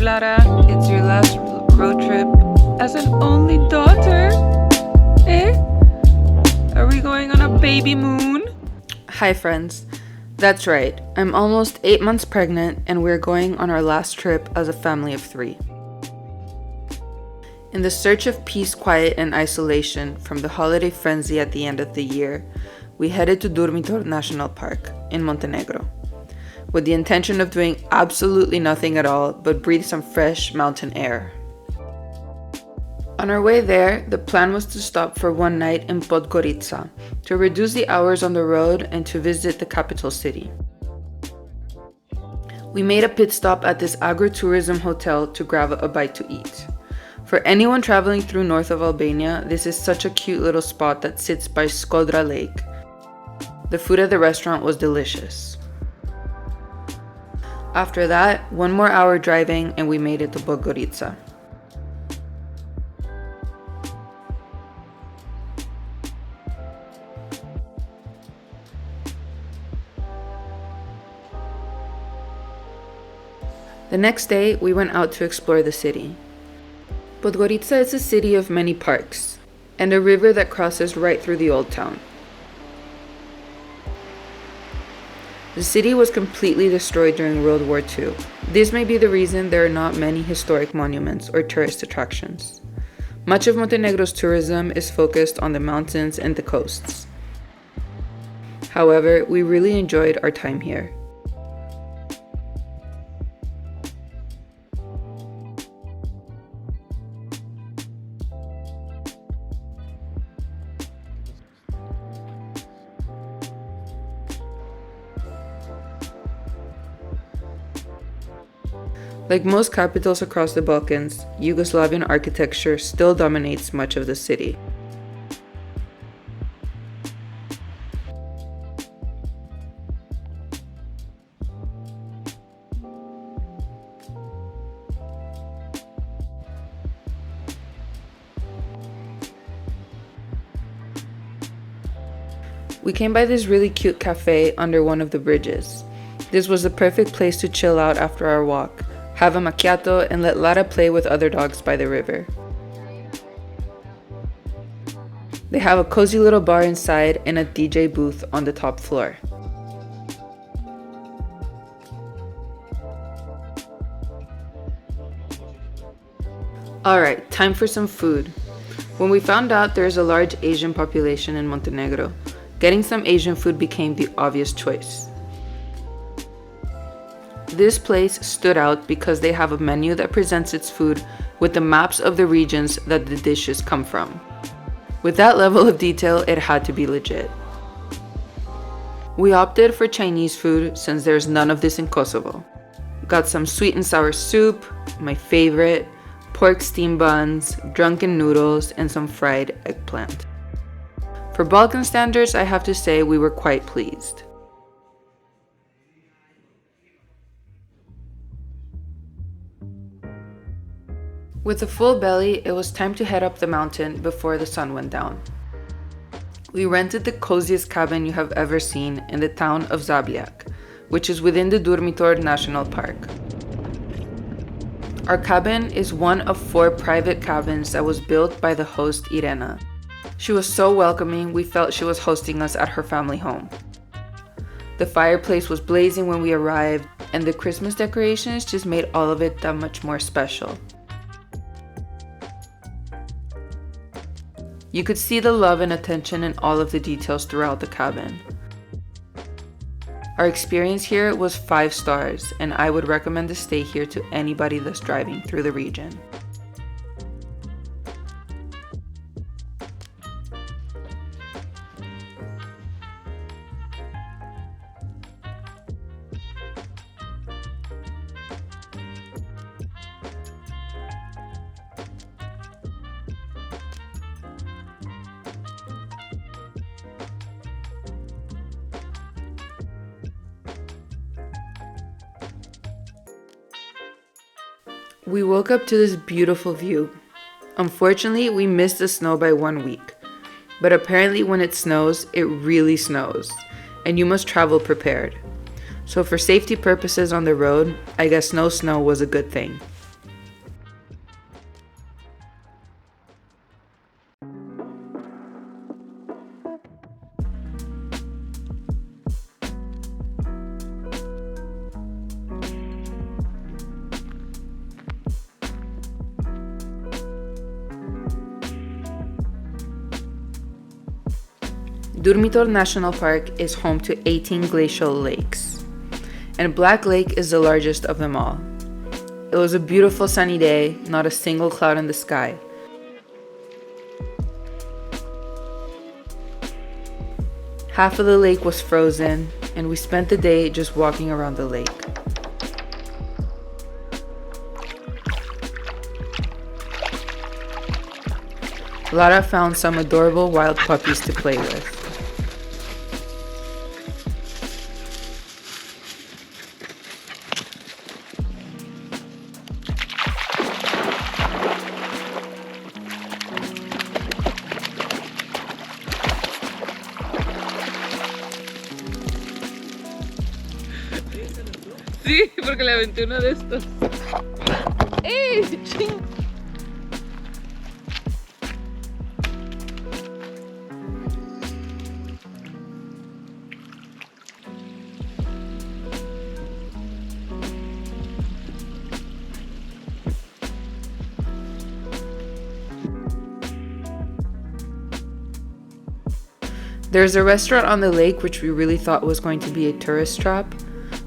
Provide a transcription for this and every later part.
Lara, it's your last road trip as an only daughter. Eh? Are we going on a Babymoon? Hi friends, that's right, I'm almost 8 months pregnant and we're going on our last trip as a family of 3. In the search of peace, quiet, and isolation from the holiday frenzy at the end of the year, we headed to Durmitor National Park in Montenegro, with the intention of doing absolutely nothing at all but breathe some fresh mountain air. On our way there, the plan was to stop for one night in Podgorica to reduce the hours on the road and to visit the capital city. We made a pit stop at this Agroturizëm hotel to grab a bite to eat. For anyone traveling through north of Albania, this is such a cute little spot that sits by Shkodra Lake. The food at the restaurant was delicious. After that, 1 more hour driving and we made it to Podgorica. The next day, we went out to explore the city. Podgorica is a city of many parks, and a river that crosses right through the old town. The city was completely destroyed during World War II. This may be the reason there are not many historic monuments or tourist attractions. Much of Montenegro's tourism is focused on the mountains and the coasts. However, we really enjoyed our time here. Like most capitals across the Balkans, Yugoslavian architecture still dominates much of the city. We came by this really cute cafe under one of the bridges. This was the perfect place to chill out after our walk, have a macchiato, and let Lara play with other dogs by the river. They have a cozy little bar inside and a DJ booth on the top floor. Alright, time for some food. When we found out there is a large Asian population in Montenegro, getting some Asian food became the obvious choice. This place stood out because they have a menu that presents its food with the maps of the regions that the dishes come from. With that level of detail, it had to be legit. We opted for Chinese food since there's none of this in Kosovo. Got some sweet and sour soup, my favorite, pork steam buns, drunken noodles, and some fried eggplant. For Balkan standards, I have to say we were quite pleased. With a full belly, it was time to head up the mountain before the sun went down. We rented the coziest cabin you have ever seen in the town of Žabljak, which is within the Durmitor National Park. Our cabin is one of 4 private cabins that was built by the host Irena. She was so welcoming, we felt she was hosting us at her family home. The fireplace was blazing when we arrived, and the Christmas decorations just made all of it that much more special. You could see the love and attention in all of the details throughout the cabin. Our experience here was 5 stars, and I would recommend to stay here to anybody that's driving through the region. We woke up to this beautiful view. Unfortunately, we missed the snow by 1 week, but apparently when it snows, it really snows, and you must travel prepared. So for safety purposes on the road, I guess no snow was a good thing. Durmitor National Park is home to 18 glacial lakes, and Black Lake is the largest of them all. It was a beautiful sunny day, not a single cloud in the sky. Half of the lake was frozen, and we spent the day just walking around the lake. Lara found some adorable wild puppies to play with. Sí, porque le aventé uno de estos. ¡Ey! ¡Ching! There's a restaurant on the lake which we really thought was going to be a tourist trap,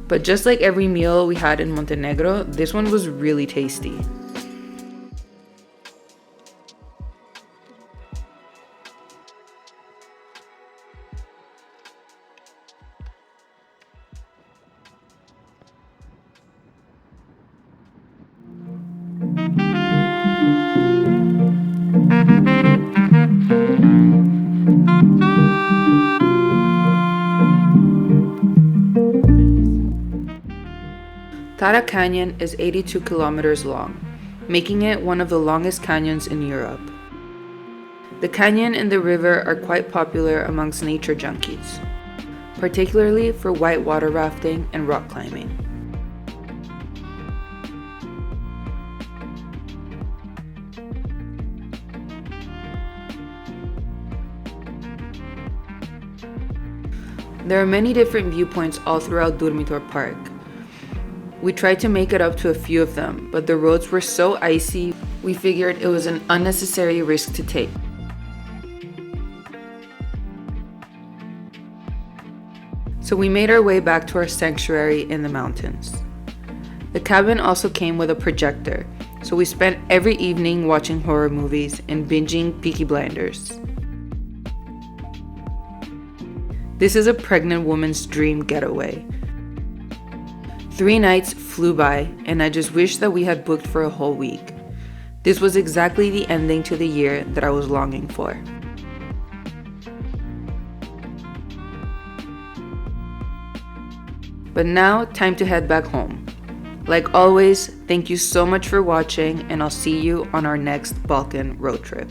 but just like every meal we had in Montenegro, this one was really tasty. Tara Canyon is 82 kilometers long, making it one of the longest canyons in Europe. The canyon and the river are quite popular amongst nature junkies, particularly for whitewater rafting and rock climbing. There are many different viewpoints all throughout Durmitor Park. We tried to make it up to a few of them, but the roads were so icy, we figured it was an unnecessary risk to take. So we made our way back to our sanctuary in the mountains. The cabin also came with a projector, so we spent every evening watching horror movies and binging Peaky Blinders. This is a pregnant woman's dream getaway. 3 nights flew by, and I just wish that we had booked for a whole week. This was exactly the ending to the year that I was longing for. But now, time to head back home. Like always, thank you so much for watching, and I'll see you on our next Balkan road trip.